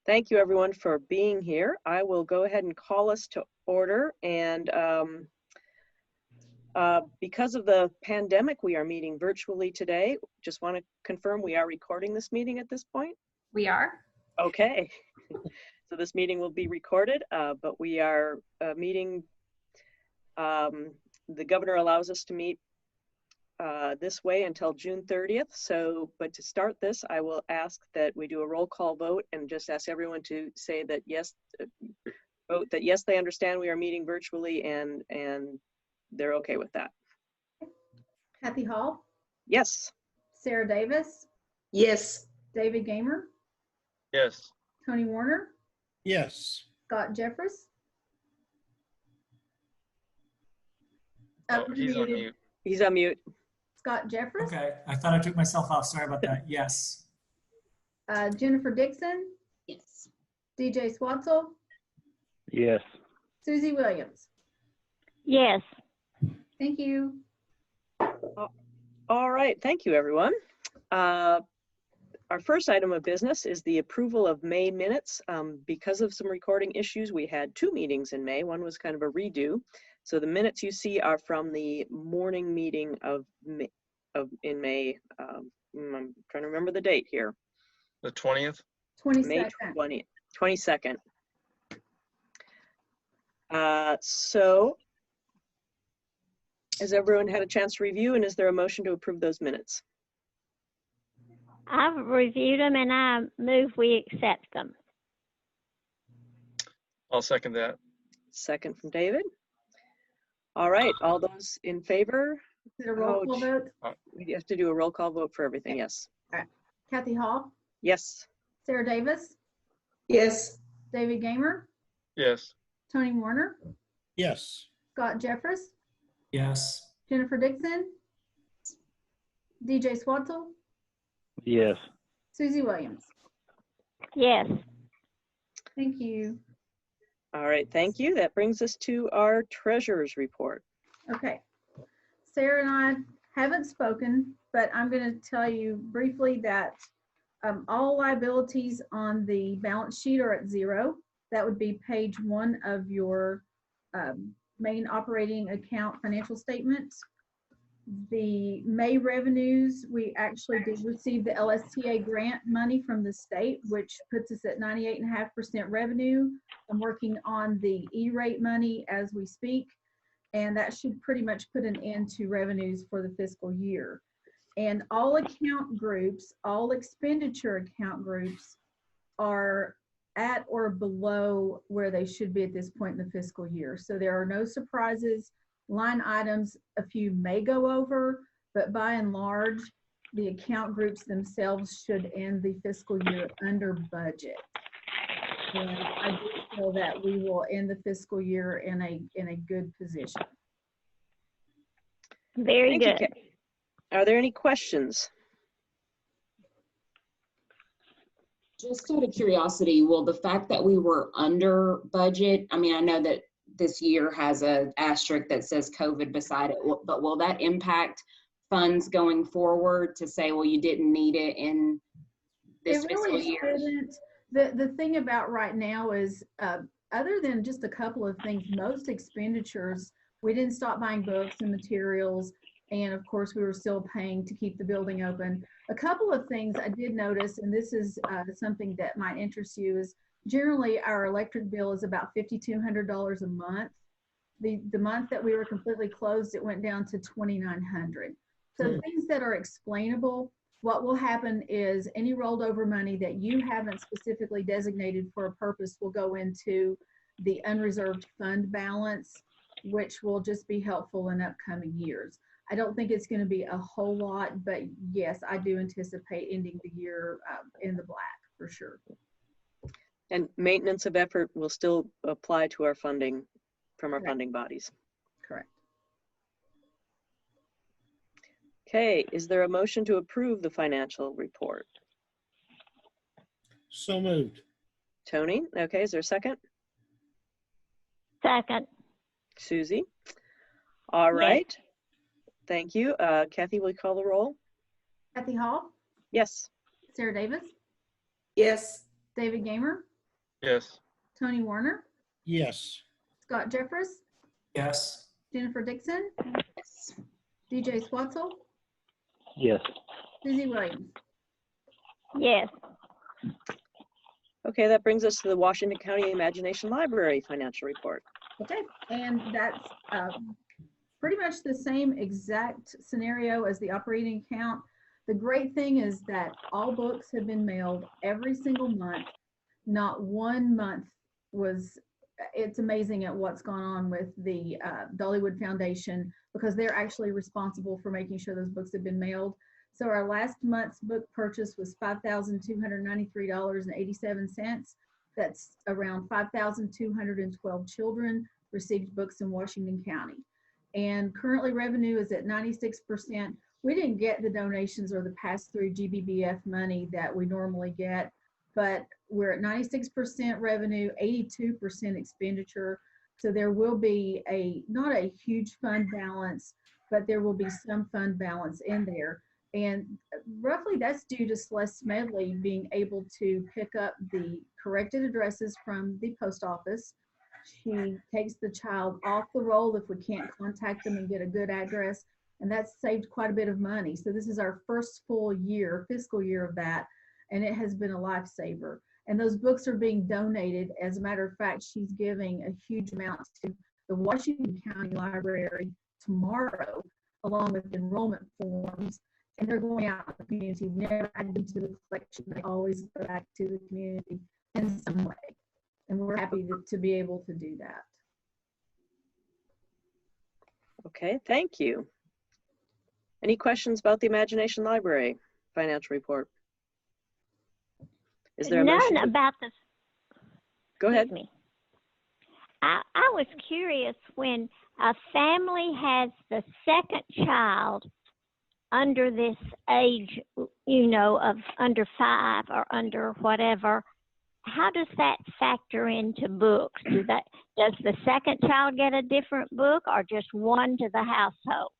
Thank you everyone for being here. I will go ahead and call us to order, and because of the pandemic, we are meeting virtually today. Just want to confirm we are recording this meeting at this point? We are. Okay. So this meeting will be recorded, but we are meeting, the governor allows us to meet this way until June 30th. So, but to start this, I will ask that we do a roll call vote and just ask everyone to say that yes, vote that yes, they understand we are meeting virtually and they're okay with that. Kathy Hall, Yes. Sarah Davis, Yes. David Gamer, Yes. Tony Warner, Yes. Scott Jeffress. Oh, he's on muted. mute. He's on mute. Scott Jeffress. Okay, I thought I took myself off. Sorry about that. Yes. Jennifer Dixon, Yes. DJ Swatzel, Yes. Susie Williams. Yes. Thank you. All right, thank you everyone. Our first item of business is the approval of May minutes. Because of some recording issues, we had 2 meetings in May. One was kind of a redo. So the minutes you see are from the morning meeting in May. I'm trying to remember the date here. The 20th? May 22nd. 22nd. So has everyone had a chance to review, and is there a motion to approve those minutes? I've reviewed them and I move we accept them. I'll second that. Second from David. All right, all those in favor? Is it a roll call vote? We have to do a roll call vote for everything, yes. Kathy Hall, Yes. Sarah Davis, Yes. David Gamer, Yes. Tony Warner, Yes. Scott Jeffress, Yes. Jennifer Dixon, DJ Swatzel, Yes. Susie Williams. Yes. Thank you. All right, thank you. That brings us to our treasurer's report. Okay. Sarah and I haven't spoken, but I'm going to tell you briefly that all liabilities on the balance sheet are at 0. That would be page 1 of your main operating account financial statement. The May revenues, we actually did receive the LSTA grant money from the state, which puts us at 98.5% revenue. I'm working on the E-rate money as we speak, and that should pretty much put an end to revenues for the fiscal year. And all account groups, all expenditure account groups are at or below where they should be at this point in the fiscal year. So there are no surprises. Line items, a few may go over, but by and large, the account groups themselves should end the fiscal year under budget. And I do feel that we will end the fiscal year in a good position. Very Thank you, good. Are there any questions? Just out of curiosity, will the fact that we were under budget, I mean, I know that this year has an asterisk that says COVID beside it, but will that impact funds going forward to say, well, you didn't need it in this fiscal year? The thing about right now is, other than just a couple of things, most expenditures, we didn't stop buying books and materials, and of course we were still paying to keep the building open. A couple of things I did notice, and this is something that might interest you, is generally our electric bill is about $5,200 a month. The month that we were completely closed, it went down to $2,900. So things that are explainable, what will happen is any rolled over money that you haven't specifically designated for a purpose will go into the unreserved fund balance, which will just be helpful in upcoming years. I don't think it's going to be a whole lot, but yes, I do anticipate ending the year in the black for sure. And maintenance of effort will still apply to our funding from our funding bodies. Correct. Okay, is there a motion to approve the financial report? So moved. Tony, okay, is there a second? Second. Susie? All right. Thank you. Kathy, will you call the roll? Kathy Hall, Yes. Sarah Davis, Yes. David Gamer, Yes. Tony Warner, Yes. Scott Jeffers, Yes. Jennifer Dixon, Yes. DJ Swatzel, Yes. Susie Williams. Yes. Okay, that brings us to the Washington County Imagination Library financial report. Okay, and that's pretty much the same exact scenario as the operating account. The great thing is that all books have been mailed every single month. Not one month was, it's amazing at what's gone on with the Dollywood Foundation, because they're actually responsible for making sure those books have been mailed. So our last month's book purchase was $5,293.87. That's around 5,212 children received books in Washington County. And currently revenue is at 96%. We didn't get the donations or the pass-through GBBF money that we normally get, but we're at 96% revenue, 82% expenditure. So there will be not a huge fund balance, but there will be some fund balance in there. And roughly that's due to Celeste Smedley being able to pick up the corrected addresses from the post office. She takes the child off the roll if we can't contact them and get a good address. And that's saved quite a bit of money. So this is our first full year, fiscal year of that. And it has been a lifesaver. And those books are being donated. As a matter of fact, she's giving a huge amount to the Washington County Library tomorrow, along with enrollment forms. And they're going out in the community. We never add them to the collection. They always go back to the community in some way. And we're happy to be able to do that. Okay, thank you. Any questions about the Imagination Library financial report? Is there a motion? None about the. Go ahead. Excuse me. I was curious, when a family has the second child under this age, of under 5 or under whatever, how does that factor into books? Does the second child get a different book, or just one to the household?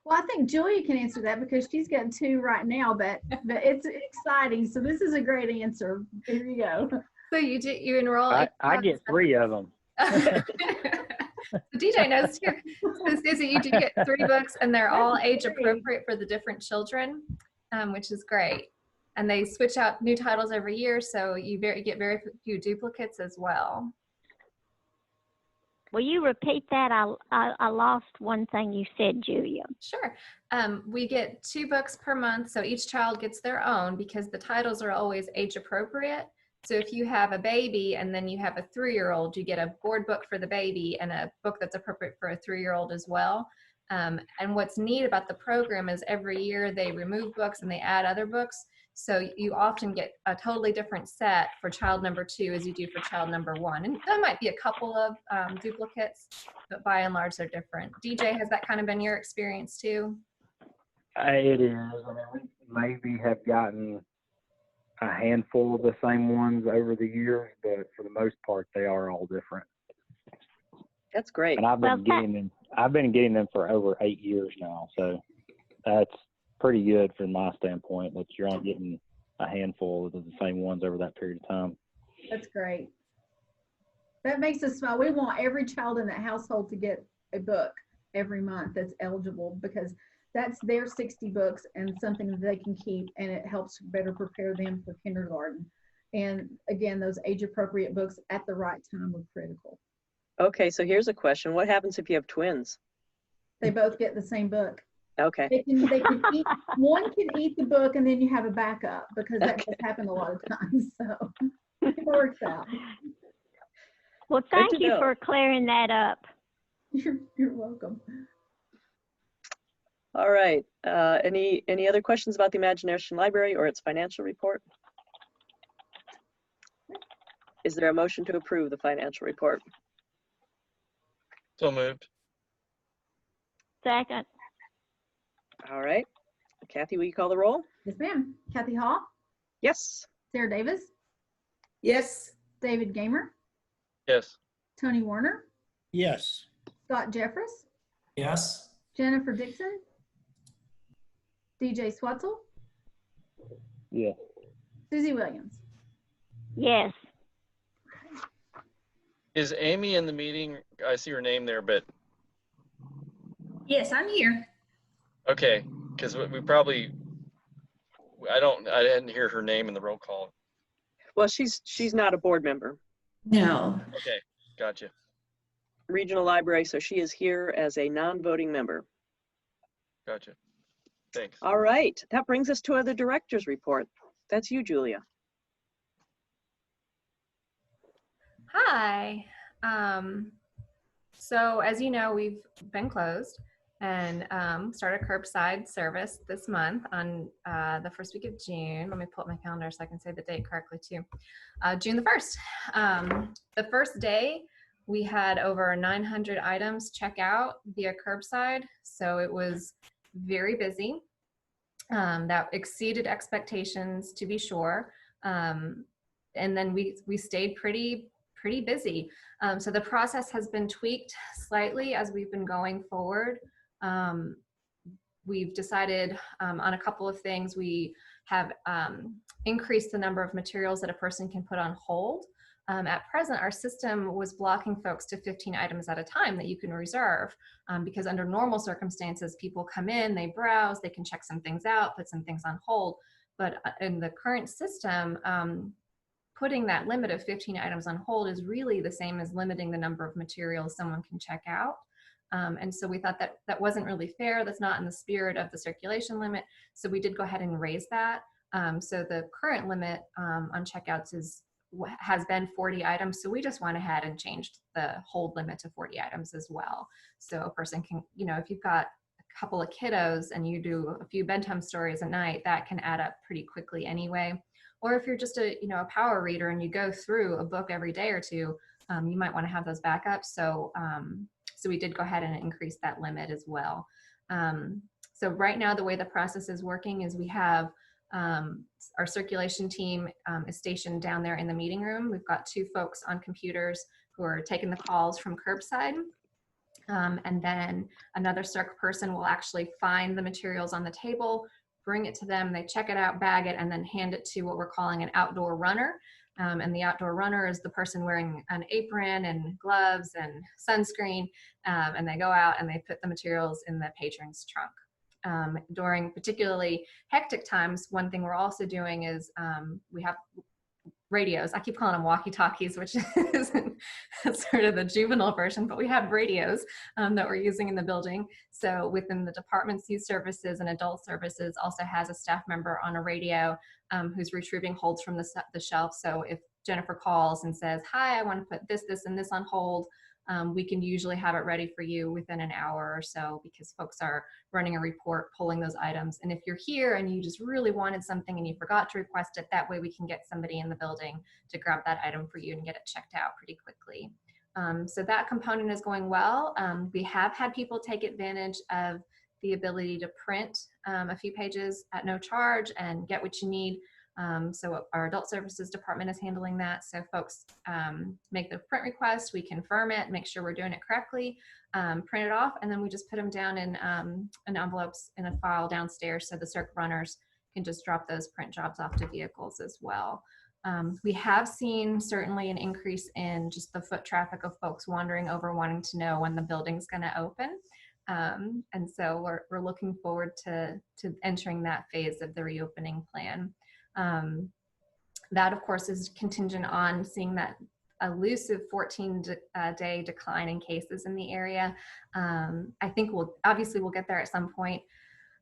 Well, I think Julia can answer that because she's got 2 right now, but it's exciting. So this is a great answer. Here you go. So you enroll. I get 3 of them. DJ knows too. So Susie, you do get 3 books, and they're all age appropriate for the different children, which is great. And they switch out new titles every year, so you get very few duplicates as well. Will you repeat that? I lost one thing you said, Julia. Sure. We get 2 books per month, so each child gets their own because the titles are always age appropriate. So if you have a baby and then you have a 3-year-old, you get a board book for the baby and a book that's appropriate for a 3-year-old as well. And what's neat about the program is every year they remove books and they add other books. So you often get a totally different set for child number 2 as you do for child number 1. And there might be a couple of duplicates, but by and large they're different. DJ, has that kind of been your experience too? It is. I mean, we maybe have gotten a handful of the same ones over the years, but for the most part, they are all different. That's great. And I've been getting them for over 8 years now, so that's pretty good from my standpoint that you're not getting a handful of the same ones over that period of time. That's great. That makes us smile. We want every child in that household to get a book every month that's eligible, because that's their 60 books and something that they can keep, and it helps better prepare them for kindergarten. And again, those age appropriate books at the right time are critical. Okay, so here's a question. What happens if you have twins? They both get the same book. Okay. They can eat, one can eat the book and then you have a backup, because that does happen a lot of times. So it works out. Well, thank you for clearing that up. You're welcome. All right. Any other questions about the Imagination Library or its financial report? Is there a motion to approve the financial report? So moved. Second. All right. Kathy, will you call the roll? Yes, ma'am. Kathy Hall, Yes. Sarah Davis, Yes. David Gamer, Yes. Tony Warner, Yes. Scott Jeffers, Yes. Jennifer Dixon, DJ Swatzel, Yeah. Susie Williams. Yes. Is Amy in the meeting? I see her name there, but Yes, I'm here. okay, because we probably, I didn't hear her name in the roll call. Well, she's not a board member, No. Okay, gotcha. regional library, so she is here as a non-voting member. Gotcha. Thanks. All right, that brings us to the director's report. That's you, Julia. Hi. So as you know, we've been closed and started curbside service this month on the first week of June. Let me pull up my calendar so I can say the date correctly too. June the 1st. The first day, we had over 900 items check out via curbside. So it was very busy. That exceeded expectations, to be sure. And then we stayed pretty busy. So the process has been tweaked slightly as we've been going forward. We've decided on a couple of things. We have increased the number of materials that a person can put on hold. At present, our system was blocking folks to 15 items at a time that you can reserve because under normal circumstances, people come in, they browse, they can check some things out, put some things on hold. But in the current system, putting that limit of 15 items on hold is really the same as limiting the number of materials someone can check out. And so we thought that wasn't really fair. That's not in the spirit of the circulation limit. So we did go ahead and raise that. So the current limit on checkouts has been 40 items. So we just went ahead and changed the hold limit to 40 items as well. So a person can, if you've got a couple of kiddos and you do a few bedtime stories a night, that can add up pretty quickly anyway. Or if you're just a power reader and you go through a book every day or two, you might want to have those backups. So we did go ahead and increase that limit as well. So right now, the way the process is working is we have our circulation team is stationed down there in the meeting room. We've got 2 folks on computers who are taking the calls from curbside. And then another circ person will actually find the materials on the table, bring it to them, they check it out, bag it, and then hand it to what we're calling an outdoor runner. And the outdoor runner is the person wearing an apron and gloves and sunscreen, and they go out and they put the materials in the patron's trunk. During particularly hectic times, one thing we're also doing is we have radios. I keep calling them walkie-talkies, which is sort of the juvenile version, but we have radios that we're using in the building. So within the department's youth services and adult services also has a staff member on a radio who's retrieving holds from the shelf. So if Jennifer calls and says, hi, I want to put this, this, and this on hold, we can usually have it ready for you within an hour or so because folks are running a report, pulling those items. And if you're here and you just really wanted something and you forgot to request it, that way we can get somebody in the building to grab that item for you and get it checked out pretty quickly. So that component is going well. We have had people take advantage of the ability to print a few pages at no charge and get what you need. So our adult services department is handling that. So folks make the print request, we confirm it, make sure we're doing it correctly, print it off, and then we just put them down in envelopes in a file downstairs so the circ runners can just drop those print jobs off to vehicles as well. We have seen certainly an increase in just the foot traffic of folks wandering over, wanting to know when the building's going to open. And so we're looking forward to entering that phase of the reopening plan. That of course is contingent on seeing that elusive 14-day decline in cases in the area. I think we'll get there at some point.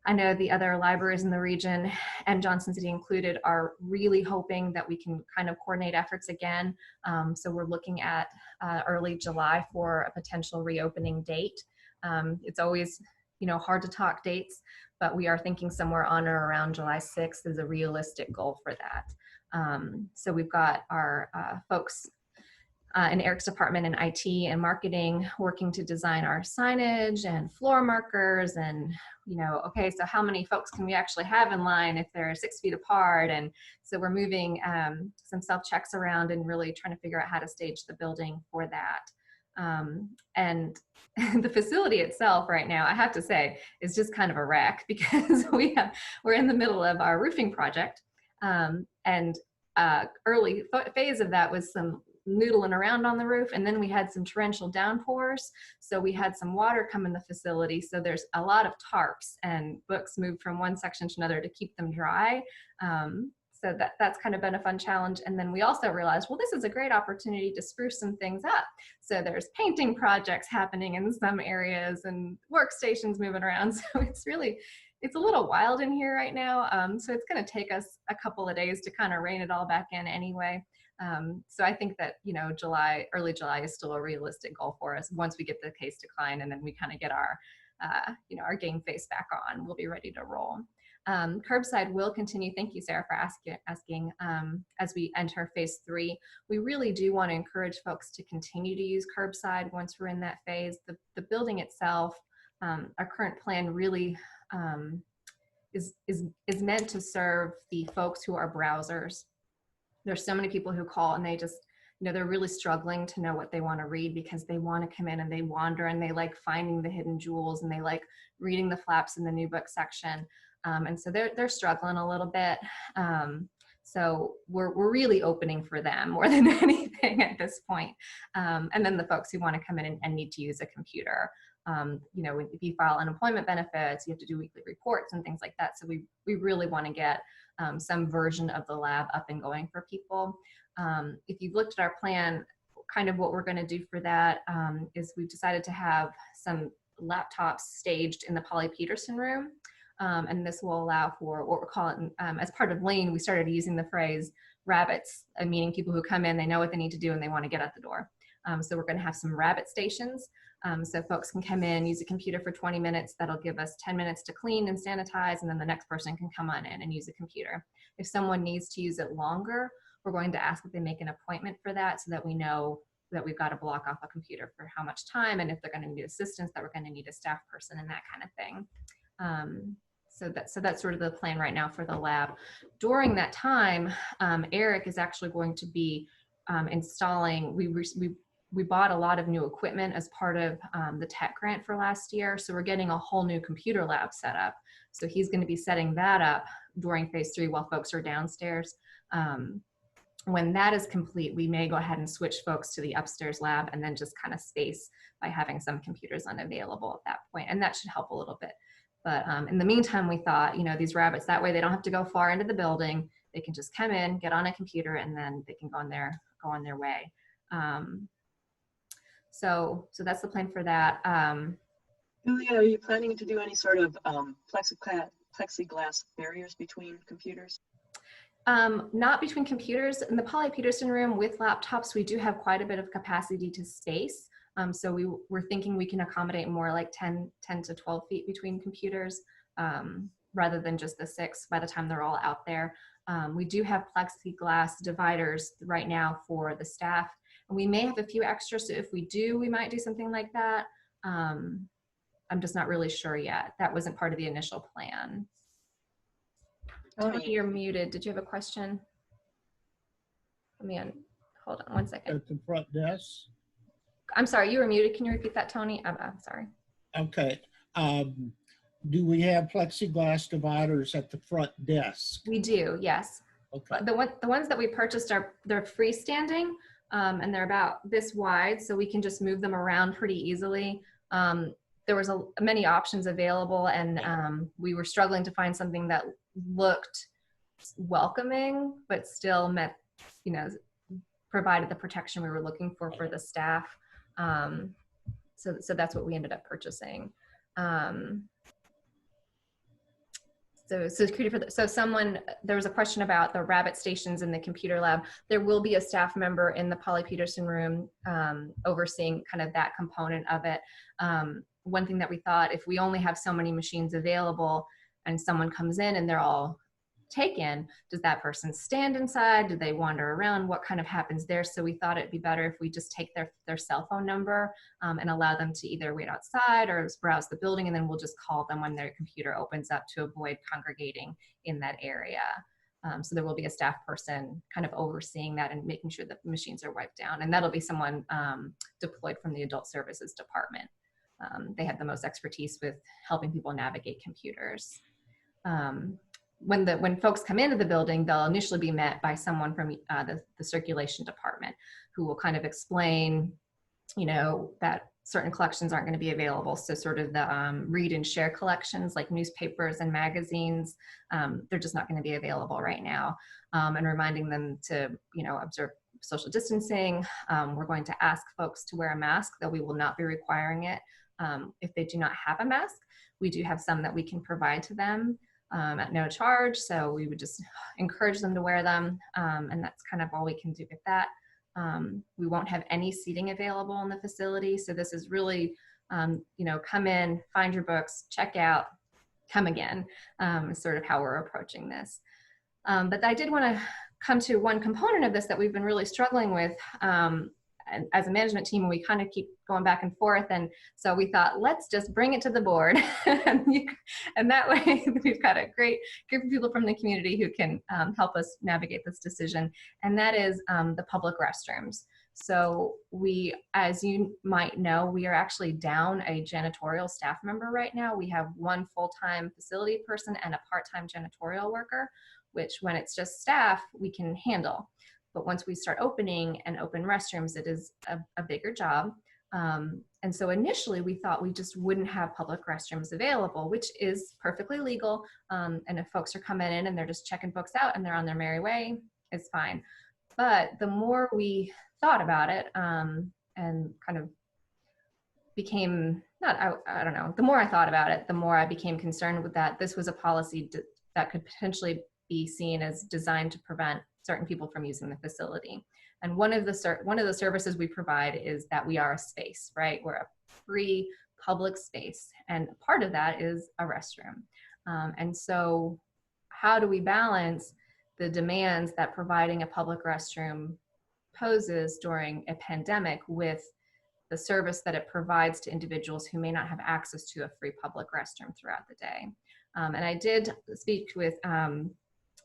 I know the other libraries in the region, and Johnson City included, are really hoping that we can kind of coordinate efforts again. So we're looking at early July for a potential reopening date. It's always, hard to talk dates, but we are thinking somewhere on or around July 6th is a realistic goal for that. So we've got our folks in Eric's department in IT and marketing working to design our signage and floor markers and, okay, so how many folks can we actually have in line if they're 6 feet apart? And so we're moving some self-checks around and really trying to figure out how to stage the building for that. And the facility itself right now, I have to say, is just kind of a wreck because we're in the middle of our roofing project. And early phase of that was some noodling around on the roof. And then we had some torrential downpours. So we had some water come in the facility. So there's a lot of tarps and books moved from one section to another to keep them dry. So that's kind of been a fun challenge. And then we also realized, well, this is a great opportunity to spruce some things up. So there's painting projects happening in some areas and workstations moving around. So it's a little wild in here right now. So it's going to take us a couple of days to kind of rein it all back in anyway. So I think that, early July is still a realistic goal for us. Once we get the case decline and then we kind of get our game face back on, we'll be ready to roll. Curbside will continue. Thank you, Sarah, for asking as we enter phase 3. We really do want to encourage folks to continue to use curbside once we're in that phase. The building itself, our current plan really is meant to serve the folks who are browsers. There's so many people who call and they just, they're really struggling to know what they want to read because they want to come in and they wander and they like finding the hidden jewels and they like reading the flaps in the new book section. And so they're struggling a little bit. So we're really opening for them more than anything at this point. And then the folks who want to come in and need to use a computer. If you file unemployment benefits, you have to do weekly reports and things like that. So we really want to get some version of the lab up and going for people. If you've looked at our plan, kind of what we're going to do for that is we've decided to have some laptops staged in the Polly Peterson room. And this will allow for what we're calling, as part of Lean, we started using the phrase rabbits, meaning people who come in, they know what they need to do and they want to get out the door. So we're going to have some rabbit stations. So folks can come in, use a computer for 20 minutes. That'll give us 10 minutes to clean and sanitize, and then the next person can come on in and use a computer. If someone needs to use it longer, we're going to ask that they make an appointment for that so that we know that we've got to block off a computer for how much time, and if they're going to need assistance, that we're going to need a staff person and that kind of thing. So that's sort of the plan right now for the lab. During that time, Eric is actually going to be installing, we bought a lot of new equipment as part of the tech grant for last year. So we're getting a whole new computer lab set up. So he's going to be setting that up during phase 3 while folks are downstairs. When that is complete, we may go ahead and switch folks to the upstairs lab and then just kind of space by having some computers unavailable at that point. And that should help a little bit. But in the meantime, we thought, these rabbits, that way they don't have to go far into the building. They can just come in, get on a computer, and then they can go on their way. So that's the plan for that. Julia, are you planning to do any sort of plexiglass barriers between computers? Not between computers. In the Polly Peterson room with laptops, we do have quite a bit of capacity to space. So we're thinking we can accommodate more like 10 to 12 feet between computers rather than just the 6 by the time they're all out there. We do have plexiglass dividers right now for the staff. And we may have a few extras, so if we do, we might do something like that. I'm just not really sure yet. That wasn't part of the initial plan. Tony, you're muted. Did you have a question? Hold on one second. At the front desk. I'm sorry, you were muted. Can you repeat that, Tony? I'm sorry. Okay. Do we have plexiglass dividers at the front desk? We do, yes. Okay. The ones that we purchased they're freestanding, and they're about this wide, so we can just move them around pretty easily. There was many options available, and we were struggling to find something that looked welcoming, but still met, provided the protection we were looking for the staff. So that's what we ended up purchasing. So security there was a question about the rabbit stations in the computer lab. There will be a staff member in the Polly Peterson room overseeing kind of that component of it. One thing that we thought, if we only have so many machines available and someone comes in and they're all taken, does that person stand inside? Do they wander around? What kind of happens there? So we thought it'd be better if we just take their cell phone number and allow them to either wait outside or browse the building, and then we'll just call them when their computer opens up to avoid congregating in that area. So there will be a staff person kind of overseeing that and making sure that the machines are wiped down, and that'll be someone deployed from the Adult Services Department. They have the most expertise with helping people navigate computers. when folks come into the building, they'll initially be met by someone from the circulation department who will kind of explain, that certain collections aren't going to be available. So sort of the read and share collections like newspapers and magazines, they're just not going to be available right now. And reminding them to, observe social distancing. We're going to ask folks to wear a mask, though we will not be requiring it if they do not have a mask. We do have some that we can provide to them at no charge. So we would just encourage them to wear them. And that's kind of all we can do with that. We won't have any seating available in the facility. So this is really, come in, find your books, check out, come again, is sort of how we're approaching this. But I did want to come to one component of this that we've been really struggling with and as a management team. We kind of keep going back and forth. And so we thought, let's just bring it to the board. And that way we've got a great group of people from the community who can help us navigate this decision. And that is the public restrooms. So we, as you might know, we are actually down a janitorial staff member right now. We have one full-time facility person and a part-time janitorial worker, which when it's just staff, we can handle. But once we start opening and open restrooms, it is a bigger job. And so initially we thought we just wouldn't have public restrooms available, which is perfectly legal. And if folks are coming in and they're just checking books out and they're on their merry way, it's fine. But the more we thought about it and kind of became, the more I thought about it, the more I became concerned with that this was a policy that could potentially be seen as designed to prevent certain people from using the facility. And one of the services we provide is that we are a space, right? We're a free public space, and part of that is a restroom. And so how do we balance the demands that providing a public restroom poses during a pandemic with the service that it provides to individuals who may not have access to a free public restroom throughout the day? And I did speak with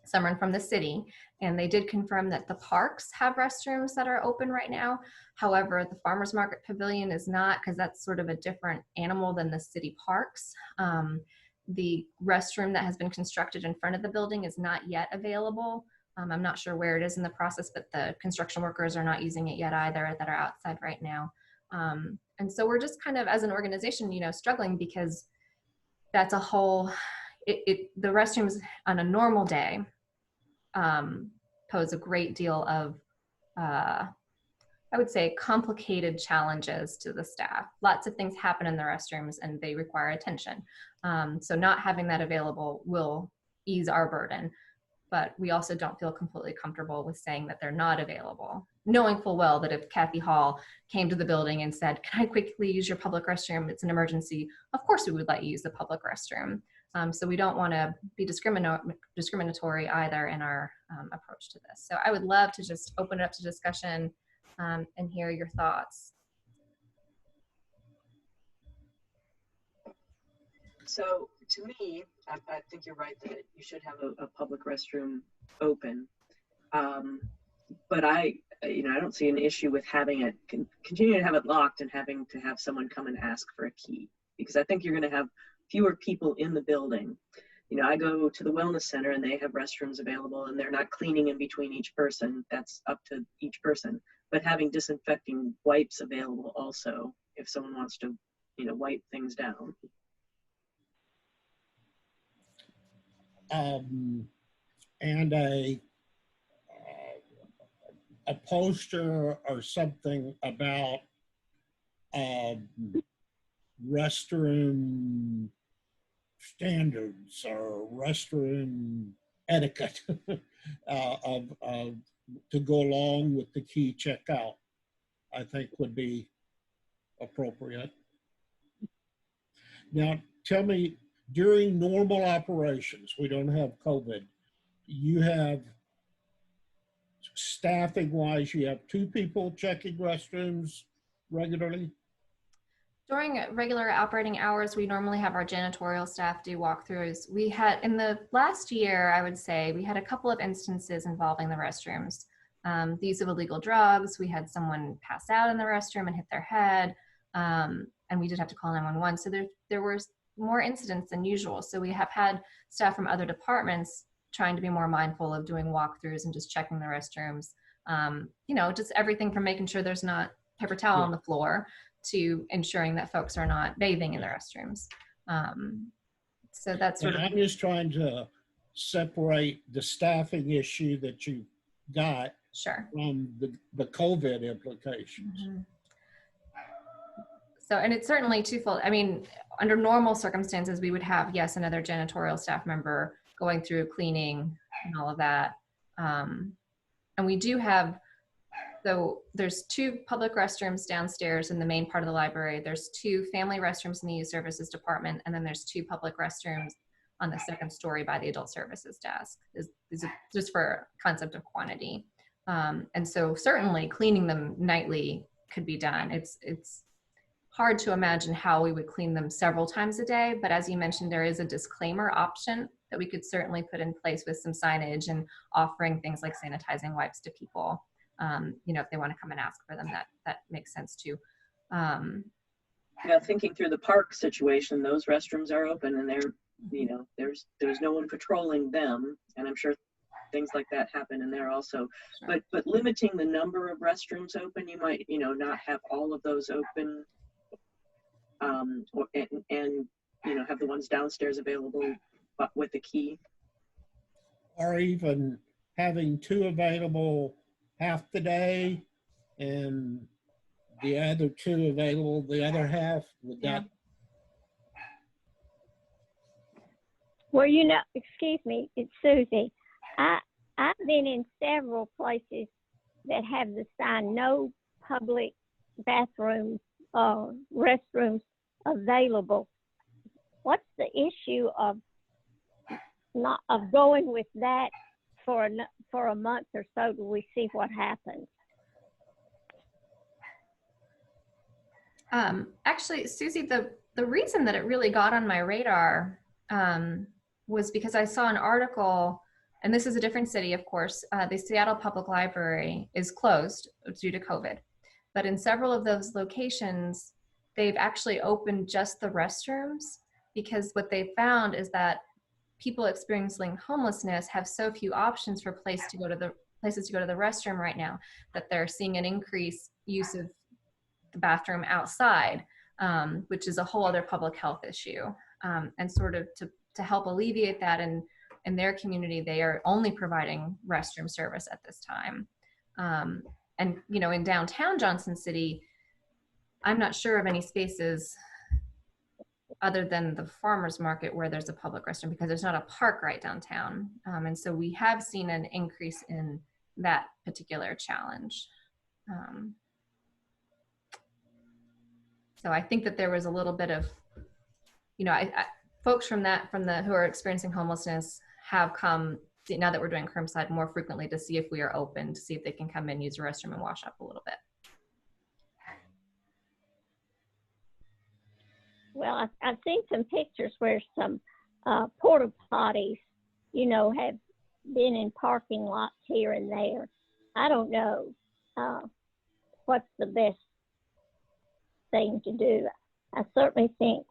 someone from the city, and they did confirm that the parks have restrooms that are open right now. However, the Farmers Market Pavilion is not, because that's sort of a different animal than the city parks. The restroom that has been constructed in front of the building is not yet available. I'm not sure where it is in the process, but the construction workers are not using it yet either that are outside right now. And so we're just kind of, as an organization, struggling because that's a whole, the restrooms on a normal day pose a great deal of, I would say, complicated challenges to the staff. Lots of things happen in the restrooms and they require attention. So not having that available will ease our burden, but we also don't feel completely comfortable with saying that they're not available, knowing full well that if Kathy Hall came to the building and said, "Can I quickly use your public restroom? It's an emergency," of course we would let you use the public restroom. So we don't want to be discriminatory either in our approach to this. So I would love to just open it up to discussion and hear your thoughts. So to me, I think you're right that you should have a public restroom open. But I don't see an issue with having it, continuing to have it locked and having to have someone come and ask for a key, because I think you're going to have fewer people in the building. I go to the wellness center and they have restrooms available and they're not cleaning in between each person. That's up to each person. But having disinfecting wipes available also, if someone wants to, wipe things down. And a poster or something about restroom standards or restroom etiquette to go along with the key checkout, I think would be appropriate. Now, tell me, during normal operations, we don't have COVID, you have, staffing wise, you have 2 people checking restrooms regularly? During regular operating hours, we normally have our janitorial staff do walkthroughs. We had, in the last year, I would say, we had a couple of instances involving the restrooms. The use of illegal drugs, we had someone pass out in the restroom and hit their head, and we did have to call 911. So there was more incidents than usual. So we have had staff from other departments trying to be more mindful of doing walkthroughs and just checking the restrooms. You know, just everything from making sure there's not paper towel on the floor to ensuring that folks are not bathing in the restrooms. So that's sort of. I'm just trying to separate the staffing issue that you got Sure. from the COVID implications. Mm-hmm. So, and it's certainly twofold. I mean, under normal circumstances, we would have, yes, another janitorial staff member going through cleaning and all of that. And we do have, so there's 2 public restrooms downstairs in the main part of the library. There's 2 family restrooms in the youth services department. And then there's 2 public restrooms on the 2nd story by the adult services desk. Is just for concept of quantity. And so certainly cleaning them nightly could be done. It's hard to imagine how we would clean them several times a day, but as you mentioned, there is a disclaimer option that we could certainly put in place with some signage and offering things like sanitizing wipes to people. You know, if they want to come and ask for them, that makes sense too. Yeah, thinking through the park situation, those restrooms are open and they're, you know, there's no one patrolling them, and I'm sure things like that happen in there also. Sure. But limiting the number of restrooms open, you might, you know, not have all of those open, and you know, have the ones downstairs available but with the key. Or even having 2 available half the day and the other 2 available the other half. Would that? Well, you know, excuse me, it's Susie. I've been in several places that have the sign "No public bathrooms or restrooms available." What's the issue of going with that for a month or so till we see what happens? Actually, Susie, the reason that it really got on my radar was because I saw an article, and this is a different city, of course. The Seattle Public Library is closed due to COVID, but in several of those locations, they've actually opened just the restrooms, because what they found is that people experiencing homelessness have so few options for places to go to the restroom right now that they're seeing an increased use of the bathroom outside, which is a whole other public health issue. And sort of to help alleviate that in their community, they are only providing restroom service at this time. And, you know, in downtown Johnson City, I'm not sure of any spaces other than the farmer's market where there's a public restroom, because there's not a park right downtown. And so we have seen an increase in that particular challenge. So I think that there was a little bit of, you know, folks who are experiencing homelessness have come, now that we're doing curbside, more frequently to see if we are open, to see if they can come in, use the restroom, and wash up a little bit. Well, I've seen some pictures where some porta potties, you know, have been in parking lots here and there. I don't know what's the best thing to do. I certainly think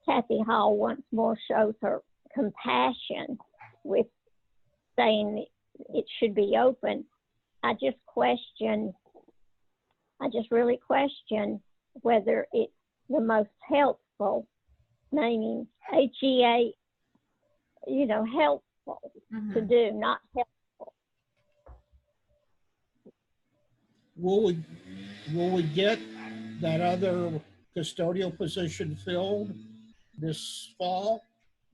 Kathy Hall once more shows her compassion with saying it should be open. I just really question whether it's the most helpful, meaning HEA, you know, helpful to do, not helpful. Will we get that other custodial position filled this fall?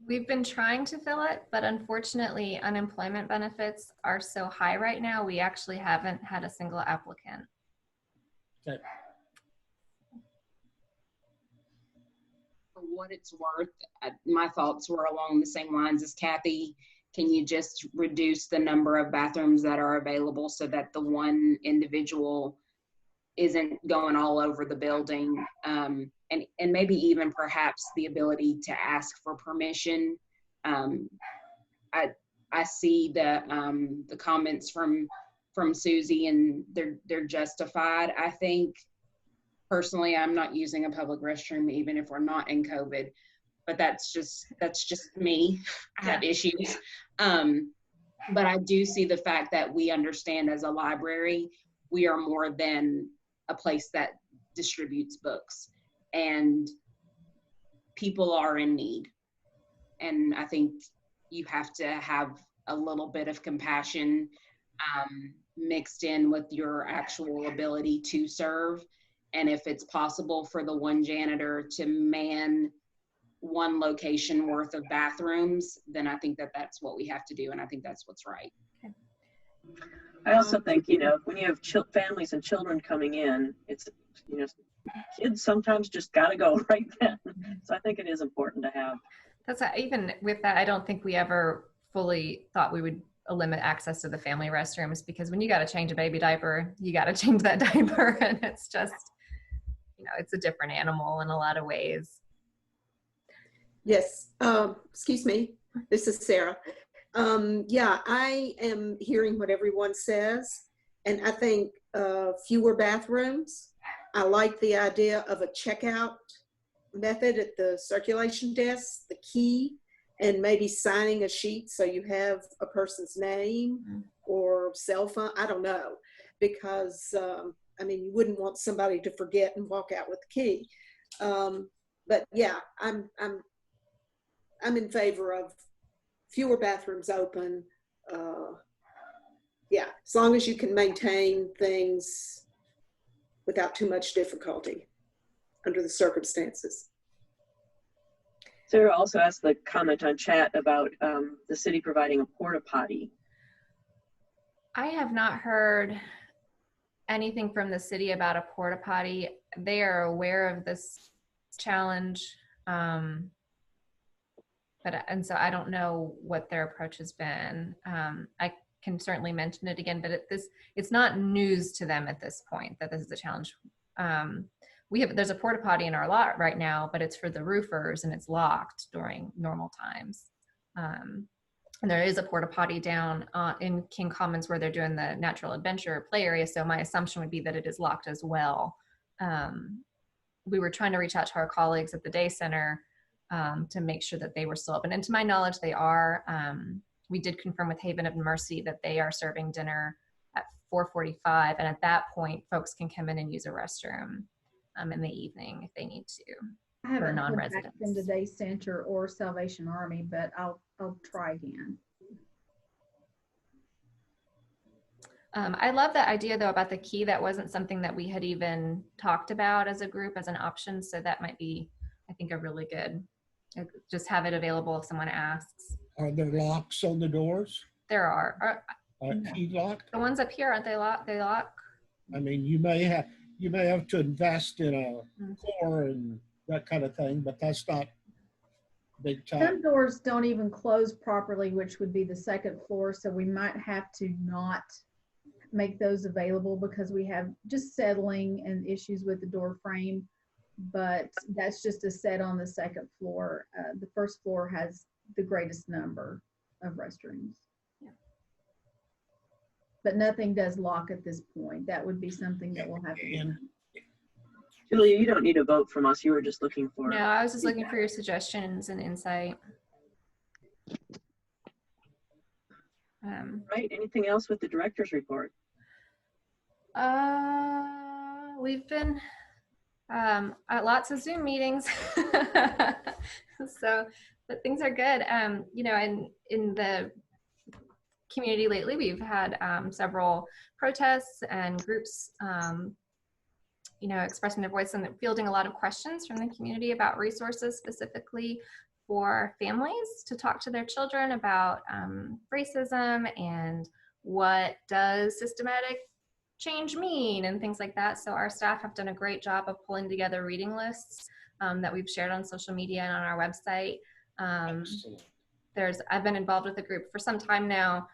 We've been trying to fill it, but unfortunately, unemployment benefits are so high right now, we actually haven't had a single applicant. Okay. For what it's worth, my thoughts were along the same lines as Kathy. Can you just reduce the number of bathrooms that are available so that the one individual isn't going all over the building, and maybe even perhaps the ability to ask for permission. I see the comments from Susie, and they're justified. I think personally, I'm not using a public restroom even if we're not in COVID, but that's just me. I have issues. But I do see the fact that we understand as a library, we are more than a place that distributes books, and people are in need. And I think you have to have a little bit of compassion mixed in with your actual ability to serve. And if it's possible for the one janitor to man one location worth of bathrooms, then I think that that's what we have to do. And I think that's what's right. I also think, you know, when you have families and children coming in, it's, you know, kids sometimes just got to go right then. So I think it is important to have. That's even with that, I don't think we ever fully thought we would limit access to the family restrooms, because when you got to change a baby diaper, you got to change that diaper, and it's just, you know, it's a different animal in a lot of ways. Yes, excuse me, this is Sarah. Yeah, I am hearing what everyone says, and I think fewer bathrooms. I like the idea of a checkout method at the circulation desk, the key, and maybe signing a sheet so you have a person's name or cell phone. I don't know, because I mean, you wouldn't want somebody to forget and walk out with the key. But yeah, I'm in favor of fewer bathrooms open. Yeah, as long as you can maintain things without too much difficulty under the circumstances. Sarah also asked the comment on chat about the city providing a porta potty. I have not heard anything from the city about a porta potty. They are aware of this challenge. And so I don't know what their approach has been. I can certainly mention it again, but it's not news to them at this point that this is a challenge. There's a porta potty in our lot right now, but it's for the roofers and it's locked during normal times. And there is a porta potty down in King Commons where they're doing the natural adventure play area. So my assumption would be that it is locked as well. We were trying to reach out to our colleagues at the day center to make sure that they were still open. And to my knowledge, they are. We did confirm with Haven of Mercy that they are serving dinner at 4:45. And at that point, folks can come in and use a restroom in the evening if they need to. I haven't for heard back non-residents. from the Day Center or Salvation Army, but I'll try again. I love that idea though about the key. That wasn't something that we had even talked about as a group as an option. So that might be, I think, a really good, just have it available if someone asks. Are there locks on the doors? There are. Are key locked? The ones up here, aren't they locked? They lock? I mean, you may have to invest in a core and that kind of thing, but that's not big time. Some doors don't even close properly, which would be the second floor. So we might have to not make those available because we have just settling and issues with the door frame. But that's just a set on the second floor. The first floor has the greatest number of restrooms. Yeah. But nothing does lock at this point. That would be something that we'll have to do. Julia, you don't need a vote from us. You were just looking for. No, I was just looking for your suggestions and insight. Right. Anything else with the director's report? We've been at lots of Zoom meetings, but things are good. You know, in the community lately, we've had several protests and groups, you know, expressing their voice and fielding a lot of questions from the community about resources specifically for families to talk to their children about racism and what does systematic change mean and things like that. So our staff have done a great job of pulling together reading lists that we've shared on social media and on our website. I've been involved with the group for some time now,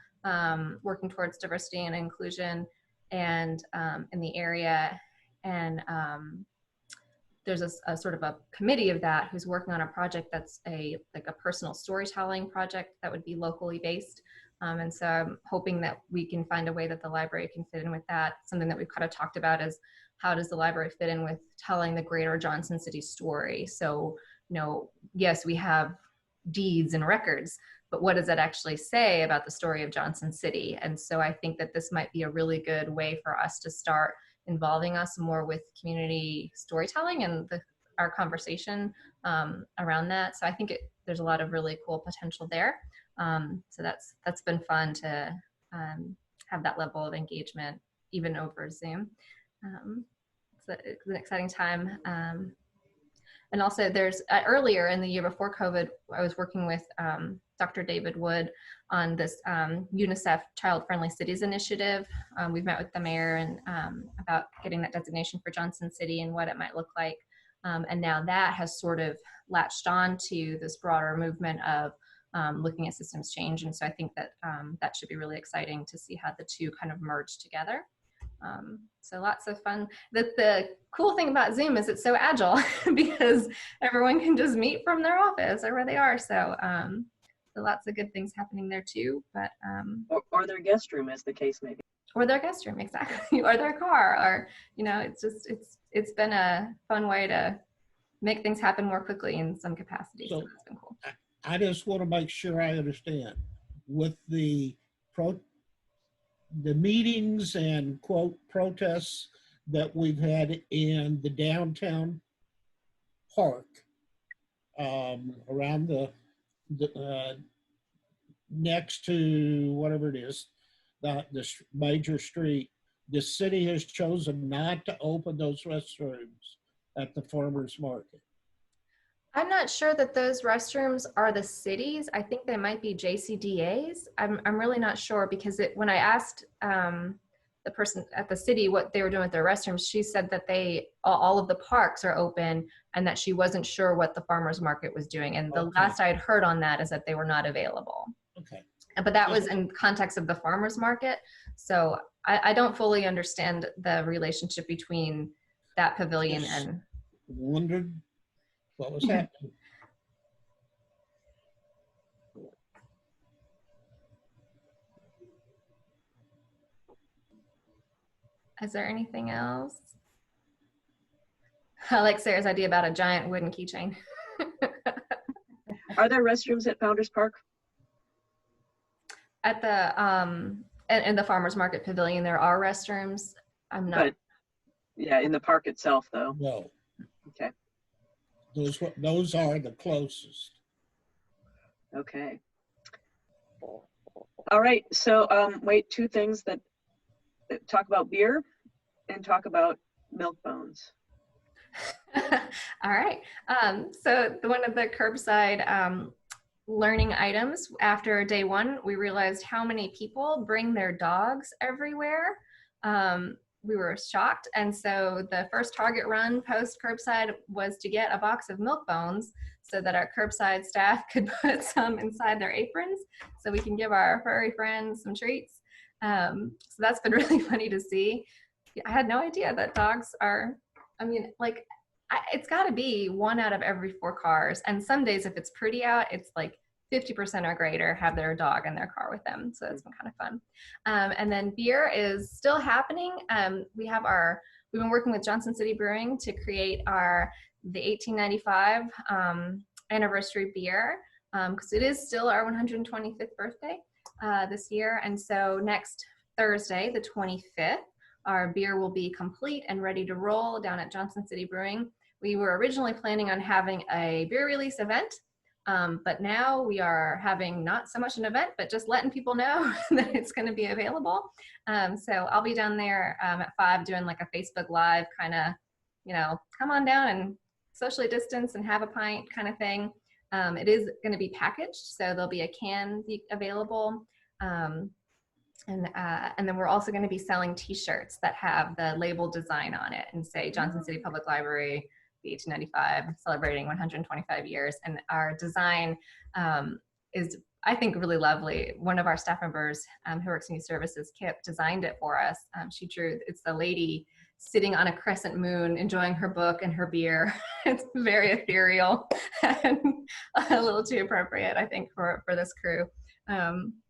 working towards diversity and inclusion and in the area. And there's a sort of a committee of that who's working on a project that's like a personal storytelling project that would be locally based. And so I'm hoping that we can find a way that the library can fit in with that. Something that we've kind of talked about is how does the library fit in with telling the greater Johnson City story? So yes, we have deeds and records, but what does that actually say about the story of Johnson City? And so I think that this might be a really good way for us to start involving us more with community storytelling and our conversation around that. So I think there's a lot of really cool potential there. So that's been fun to have that level of engagement even over Zoom. It's an exciting time. And also there's earlier in the year before COVID, I was working with Dr. David Wood on this UNICEF Child Friendly Cities initiative. We've met with the mayor and about getting that designation for Johnson City and what it might look like. And now that has sort of latched on to this broader movement of looking at systems change. And so I think that that should be really exciting to see how the two kind of merge together. So lots of fun. The cool thing about Zoom is it's so agile because everyone can just meet from their office or where they are. So, so lots of good things happening there too. But or their guest room, as the case may be. Or their guest room, exactly, or their car, or it's been a fun way to make things happen more quickly in some capacity. So that's been cool. I just want to make sure I understand with the meetings and quote protests that we've had in the downtown park around the next to whatever it is, the major street, the city has chosen not to open those restrooms at the farmers market. I'm not sure that those restrooms are the cities. I think they might be JCDA's. I'm really not sure because when I asked the person at the city what they were doing with their restrooms, she said that all of the parks are open and that she wasn't sure what the farmers market was doing. And the last I had heard on that is that they were not available. Okay. But that was in context of the farmers market. So I don't fully understand the relationship between that pavilion and. Wondered what was happening. Is there anything else? I like Sarah's idea about a giant wooden keychain. Are there restrooms at Founders Park? At the in the farmers market pavilion, there are restrooms. I'm not. But, yeah, in the park itself, though. No. Okay. Those are the closest. Okay. All right. So wait, two things that talk about beer and talk about milk bones. All right. So one of the curbside learning items after day one, we realized how many people bring their dogs everywhere. We were shocked. And so the first Target run post curbside was to get a box of milk bones so that our curbside staff could put some inside their aprons so we can give our furry friends some treats. So that's been really funny to see. I had no idea that dogs are, it's got to be 1 out of every 4 cars. And some days if it's pretty out, it's like 50% or greater have their dog in their car with them. So that's been kind of fun. And then beer is still happening. We've been working with Johnson City Brewing to create the 1895 anniversary beer because it is still our 125th birthday this year. And so next Thursday, the 25th, our beer will be complete and ready to roll down at Johnson City Brewing. We were originally planning on having a beer release event, but now we are having not so much an event, but just letting people know that it's going to be available. So I'll be down there at 5 doing like a Facebook Live kind of, come on down and socially distance and have a pint kind of thing. It is going to be packaged, so there'll be a can available. And then we're also going to be selling t-shirts that have the label design on it and say Johnson City Public Library, the 1895, celebrating 125 years. And our design is, I think, really lovely. One of our staff members who works in youth services, Kip, designed it for us. She drew, it's the lady sitting on a crescent moon, enjoying her book and her beer. It's very ethereal and a little too appropriate, I think, for this crew.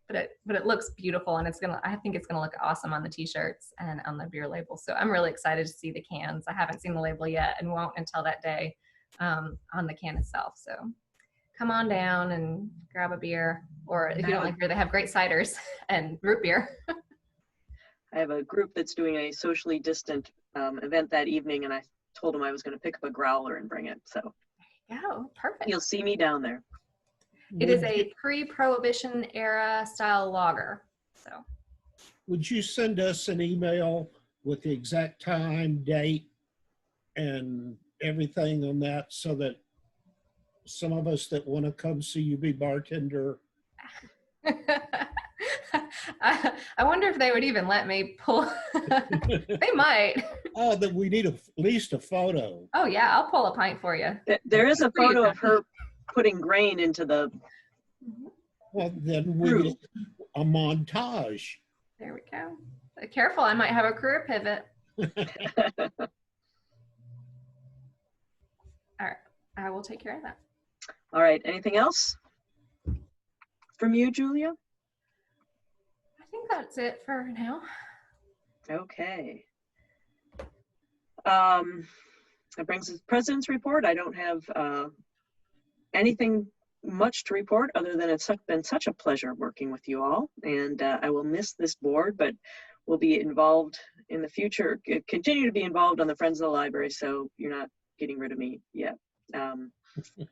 But it looks beautiful, and I think it's gonna look awesome on the t-shirts and on the beer label. So I'm really excited to see the cans. I haven't seen the label yet and won't until that day. on the can itself. So come on down and grab a beer, or if you don't like beer, they have great ciders and root beer. I have a group that's doing a socially distant event that evening, and I told them I was going to pick up a growler and bring it. So Oh, perfect. you'll see me down there. It is a pre-prohibition era style lager. So Would you send us an email with the exact time, date, and everything on that so that some of us that want to come see you be bartender? I wonder if they would even let me pull. They might. Oh, that we need at least a photo. Oh yeah, I'll pull a pint for you. There is a photo of her putting grain into the. Well, then we get a montage. There we go. Careful, I might have a career pivot. All right, I will take care of that. All right, anything else from you, Julia? I think that's it for now. Okay. That brings us to President's report. I don't have anything much to report other than it's been such a pleasure working with you all, and I will miss this board, but we'll be involved in the future, continue to be involved on the Friends of the Library, so you're not getting rid of me yet.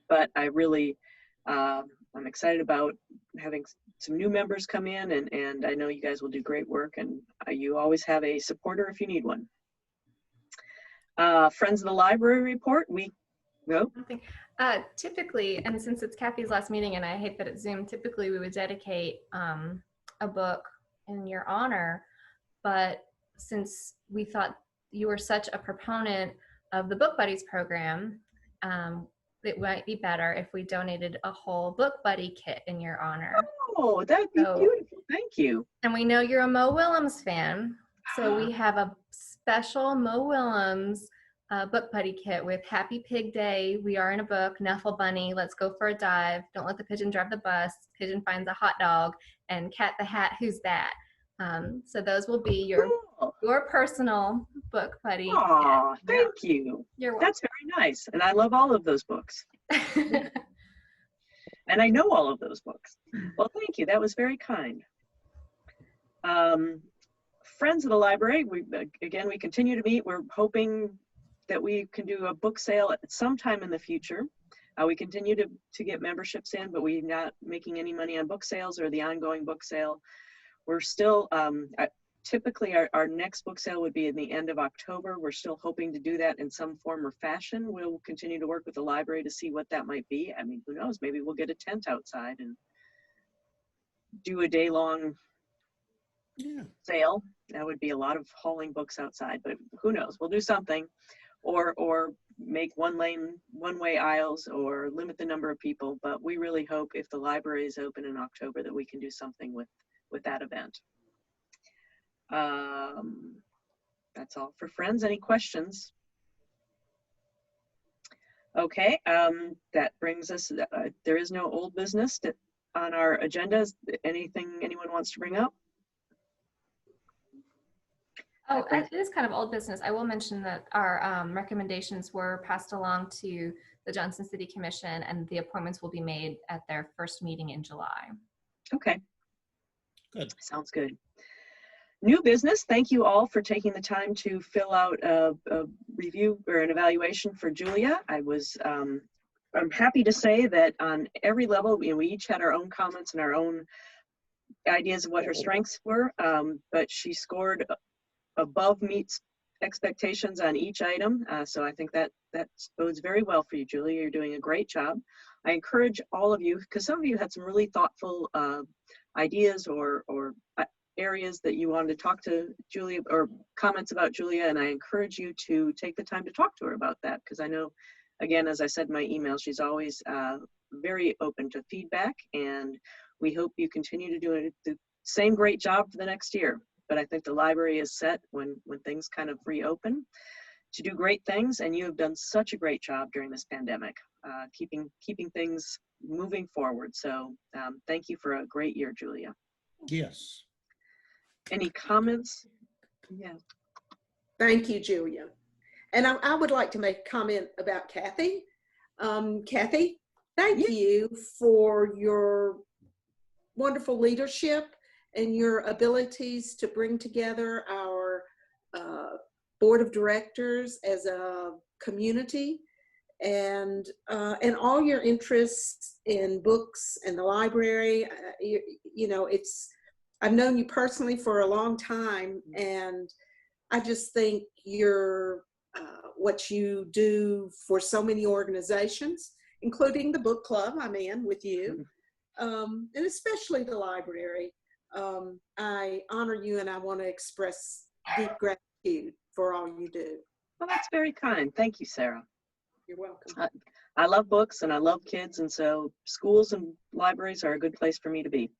But I really, I'm excited about having some new members come in, and I know you guys will do great work, and you always have a supporter if you need one. Friends of the Library report, we go. Typically, and since it's Kathy's last meeting and I hate that it's Zoom, typically we would dedicate a book in your honor, but since we thought you were such a proponent of the Book Buddies program, it might be better if we donated a whole Book Buddy kit in your honor. Oh, that'd be beautiful. Thank you. And we know you're a Mo Willems fan, so we have a special Mo Willems Book Buddy kit with Happy Pig Day, We Are in a Book, Nuffle Bunny, Let's Go for a Dive, Don't Let the Pigeon Drive the Bus, Pigeon Finds a Hot Dog, and Cat the Hat, Who's That? So those will be your personal Book Buddy. Aw, thank you. You're welcome. That's very nice. And I love all of those books. And I know all of those books. Well, thank you. That was very kind. Friends of the Library, we continue to meet. We're hoping that we can do a book sale at some time in the future. We continue to get memberships in, but we're not making any money on book sales or the ongoing book sale. We're still, typically our next book sale would be in the end of October. We're still hoping to do that in some form or fashion. We'll continue to work with the library to see what that might be. I mean, who knows, maybe we'll get a tent outside and do a day-long sale. That would be a lot of hauling books outside, but who knows, we'll do something. Or make one-way aisles, or limit the number of people. But we really hope if the library is open in October that we can do something with that event. That's all for Friends. Any questions? Okay, that brings us, there is no old business on our agendas. Anything anyone wants to bring up? Oh, it is kind of old business. I will mention that our recommendations were passed along to the Johnson City Commission, and the appointments will be made at their first meeting in July. Okay. Good. Sounds good. New business, thank you all for taking the time to fill out a review or an evaluation for Julia. I'm happy to say that on every level, we each had our own comments and our own ideas of what her strengths were, but she scored above meets expectations on each item. So I think that bodes very well for you, Julia. You're doing a great job. I encourage all of you, because some of you had some really thoughtful ideas or areas that you wanted to talk to Julia, or comments about Julia, and I encourage you to take the time to talk to her about that, because I know, again, as I said in my email, she's always very open to feedback, and we hope you continue to do the same great job for the next year. But I think the library is set when things kind of reopen to do great things, and you have done such a great job during this pandemic, keeping things moving forward. So thank you for a great year, Julia. Yes. Any comments? Yeah. Thank you, Julia. And I would like to make a comment about Kathy. Kathy, thank you for your wonderful leadership and your abilities to bring together our board of directors as a community, and all your interests in books and the library. You know, I've known you personally for a long time, and I just think you're what you do for so many organizations, including the book club I'm in with you, and especially the library. I honor you, and I want to express deep gratitude for all you do. Well, that's very kind. Thank you, Sarah. You're welcome. I love books and I love kids, and so schools and libraries are a good place for me to be.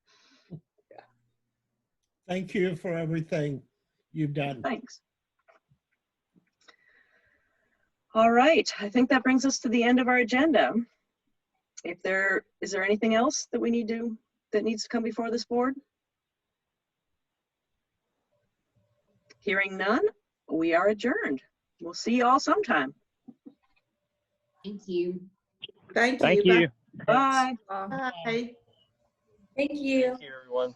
Thank you for everything you've done. Thanks. All right, I think that brings us to the end of our agenda. Is there anything else that that needs to come before this board? Hearing none, we are adjourned. We'll see you all sometime. Thank you. Thank you. Thank you. Bye. Bye. Thank you. Thank you, everyone.